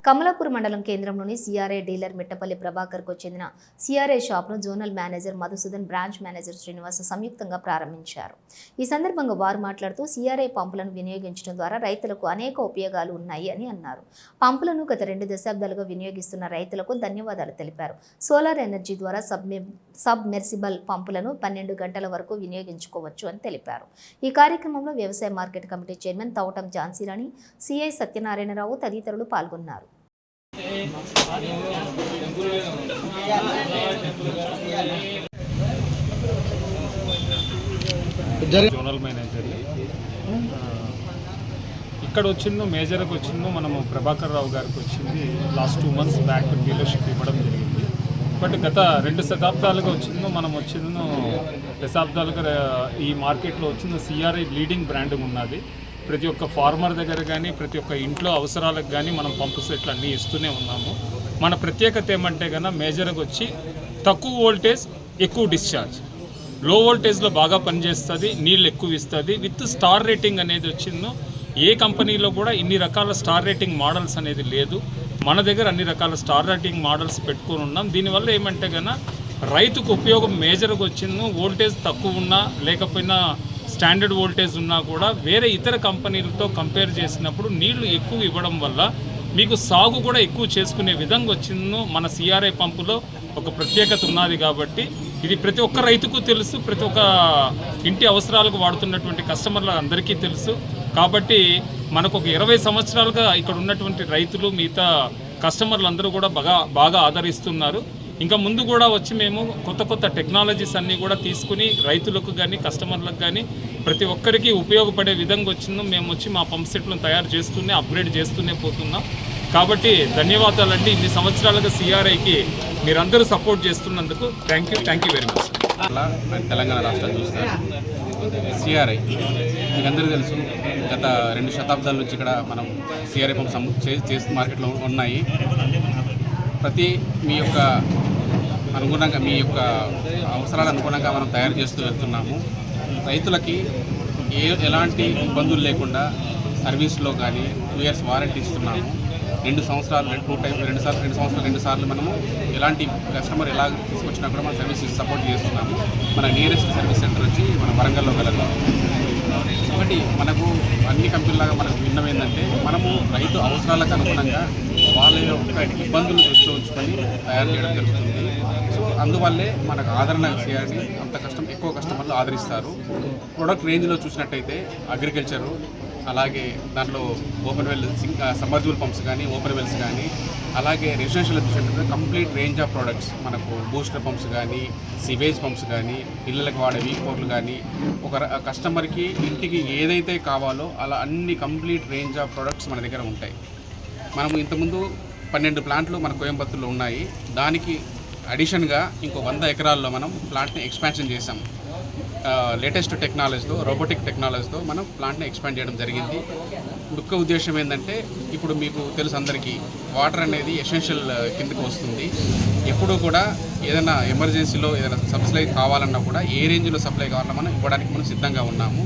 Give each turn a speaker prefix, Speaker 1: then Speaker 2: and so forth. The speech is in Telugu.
Speaker 1: కమలాపూర్ మండలం కేంద్రంలోని సిఆర్ఐ డీలర్ మిట్టపల్లి ప్రభాకర్కు చెందిన సిఆర్ఐ షాప్ను zonal manager Madhusudan, branch manager Srinivas సంయుక్తంగా ప్రారంభించారు. ఈ సందర్భంగా వారు మాట్లాడుతూ సిఆర్ఐ పంపులను వినియోగించడం ద్వారా రైతులకు అనేక ఉపయోగాలు ఉన్నాయి అని అన్నారు. పంపులను గత 2 దశాబ్దాలుగా వినియోగిస్తున్న రైతులకు ధన్యవాదాలు తెలిపారు. సోలార్ ఎనర్జీ ద్వారా సబ్మెర్సిబుల్ పంపులను 12 గంటల వరకు వినియోగించుకోవచ్చు అని తెలిపారు. ఈ కార్యక్రమంలో వ్యవసాయ market committee chairman Toutam Jhansirani, CI Satyanarayanarao తదితరులు పాల్గొన్నారు.
Speaker 2: జోనల్ మేనేజర్ ఇక్కడ వచ్చిందో మేజర్కి వచ్చిందో మనము ప్రభాకర్ రావు గారికి వచ్చింది లాస్ట్ 2 months బ్యాక్ డీలర్షిప్ ఇవ్వడం జరిగింది. బట్ గత 2 శతాబ్దాలుగా వచ్చిందో మనం వచ్చిందో దశాబ్దాలుగా ఈ మార్కెట్లో వచ్చిందో సిఆర్ఐ లీడింగ్ బ్రాండ్ ఉన్నది. ప్రతి ఒక్క ఫార్మర్ దగ్గర కానీ ప్రతి ఒక్క ఇంట్లో అవసరాలకు కానీ మనం పంపు సెట్లు అన్నీ ఇస్తూనే ఉన్నాము. మన ప్రత్యేకత ఏమంటే కన్నా మేజర్గా వచ్చి తక్కువ వోల్టేజ్ ఎక్కువ డిశ్చార్జ్, లో వోల్టేజ్లో బాగా పనిచేస్తుంది, నీళ్ళు ఎక్కువ ఇస్తుంది, విత్ స్టార్ రేటింగ్ అనేది వచ్చిందో ఏ కంపెనీలో కూడా ఇన్ని రకాల స్టార్ రేటింగ్ మోడల్స్ అనేది లేదు. మన దగ్గర అన్ని రకాల స్టార్ రేటింగ్ మోడల్స్ పెట్టుకొని ఉన్నాం. దీనివల్ల ఏమంటే కన్నా రైతుకు ఉపయోగం మేజర్గా వచ్చిందో వోల్టేజ్ తక్కువ ఉన్నా లేకపోయినా స్టాండర్డ్ వోల్టేజ్ ఉన్నా కూడా వేరే ఇతర కంపెనీలతో కంపేర్ చేసినప్పుడు నీళ్లు ఎక్కువ ఇవ్వడం వల్ల మీకు సాగు కూడా ఎక్కువ చేసుకునే విధంగా వచ్చిందో మన సిఆర్ఐ పంపులో ఒక ప్రత్యేకత ఉన్నది. కాబట్టి ఇది ప్రతి ఒక్క రైతుకు తెలుసు, ప్రతి ఒక్క ఇంటి అవసరాలకు వాడుతున్నటువంటి కస్టమర్ల అందరికీ తెలుసు. కాబట్టి మనకు ఒక 20 సంవత్సరాలుగా ఇక్కడ ఉన్నటువంటి రైతులు మిగతా కస్టమర్లు అందరూ కూడా బాగా ఆదరిస్తున్నారు. ఇంకా ముందు కూడా వచ్చి మేము కొత్త టెక్నాలజీస్ అన్నీ కూడా తీసుకుని రైతులకు కానీ కస్టమర్లకు కానీ ప్రతి ఒక్కరికి ఉపయోగపడే విధంగా వచ్చిందో మేము వచ్చి మా పంప్ సెట్లను తయారు చేస్తూనే అప్గ్రేడ్ చేస్తూనే పోతున్నాం. కాబట్టి ధన్యవాదాలండి. ఇన్ని సంవత్సరాలుగా సిఆర్ఐకి మీరందరూ సపోర్ట్ చేస్తున్నందుకు thank you very much.
Speaker 3: Telangana రాష్ట్రం చూస్తారు సిఆర్ఐ మీకు అందరికీ తెలుసు. గత 2 శతాబ్దాల నుంచి ఇక్కడ మనం సిఆర్ఐ పంప్ చేస్తూ మార్కెట్లో ఉన్నాయి. ప్రతి మీ యొక్క అనుగుణంగా మీ యొక్క అవసరాల అనుగుణంగా మనం తయారు చేస్తూ వెళ్తున్నాము. రైతులకి ఎలాంటి ఇబ్బందులు లేకుండా సర్వీస్లో కానీ 2 years వారంటీ ఇస్తున్నాము. 2 సంవత్సరాలు 2 సార్లు మనము ఎలాంటి కస్టమర్ ఎలా తీసుకొచ్చినా కూడా మన సర్వీస్ సపోర్ట్ చేస్తున్నాము. మన నియరెస్ట్ సర్వీస్ సెంటర్ వచ్చి మన వరంగల్లో కలదు. ఒకటి మనకు అన్ని కంపెనీలాగా మనకు భిన్నం ఏంటంటే మనము రైతు అవసరాలకు అనుగుణంగా వాళ్ళ యొక్క ఇబ్బందులు దృష్టిలో ఉంచుకొని తయారు చేయడం జరుగుతుంది. సో అందువల్లే మనకు ఆదరణ చేయాలని ఎక్కువ కస్టమర్లు ఆదరిస్తారు. ప్రొడక్ట్ రేంజ్లో చూసినట్టయితే అగ్రికల్చరు, అలాగే దాంట్లో ఓపెన్ వెల్ సబ్మర్జిబుల్ పంప్స్ కానీ ఓపెన్ వెల్స్ కానీ, అలాగే రెసిడెన్షియల్ చూసినట్టయితే కంప్లీట్ రేంజ్ ఆఫ్ ప్రోడక్ట్స్ మనకు బూస్టర్ పంప్స్ కానీ సివేజ్ పంప్స్ కానీ ఇళ్ళకి వాడే వీకోర్లు కానీ ఒక కస్టమర్కి ఇంటికి ఏదైతే కావాలో అలా అన్ని కంప్లీట్ రేంజ్ ఆఫ్ ప్రోడక్ట్స్ మన దగ్గర ఉంటాయి. మనము ఇంతకుముందు 12 ప్లాంట్లు మన కోయంబత్తూరులో ఉన్నాయి. దానికి అడిషన్గా ఇంకో 100 ఎకరాల్లో మనం ప్లాంట్ని ఎక్స్పాన్షన్ చేసాం. లేటెస్ట్ టెక్నాలజీతో, రోబోటిక్ టెక్నాలజీతో మనం ప్లాంట్ని ఎక్స్పాండ్ చేయడం జరిగింది. ముఖ్య ఉద్దేశం ఏంటంటే ఇప్పుడు మీకు తెలుసు అందరికీ వాటర్ అనేది ఎసెన్షియల్ కిందకి వస్తుంది. ఎప్పుడూ కూడా ఏదైనా ఎమర్జెన్సీలో ఏదైనా సప్లై కావాలన్నా కూడా ఏ రేంజ్లో సప్లై కావాలన్నా మనం ఇవ్వడానికి మనం సిద్ధంగా ఉన్నాము.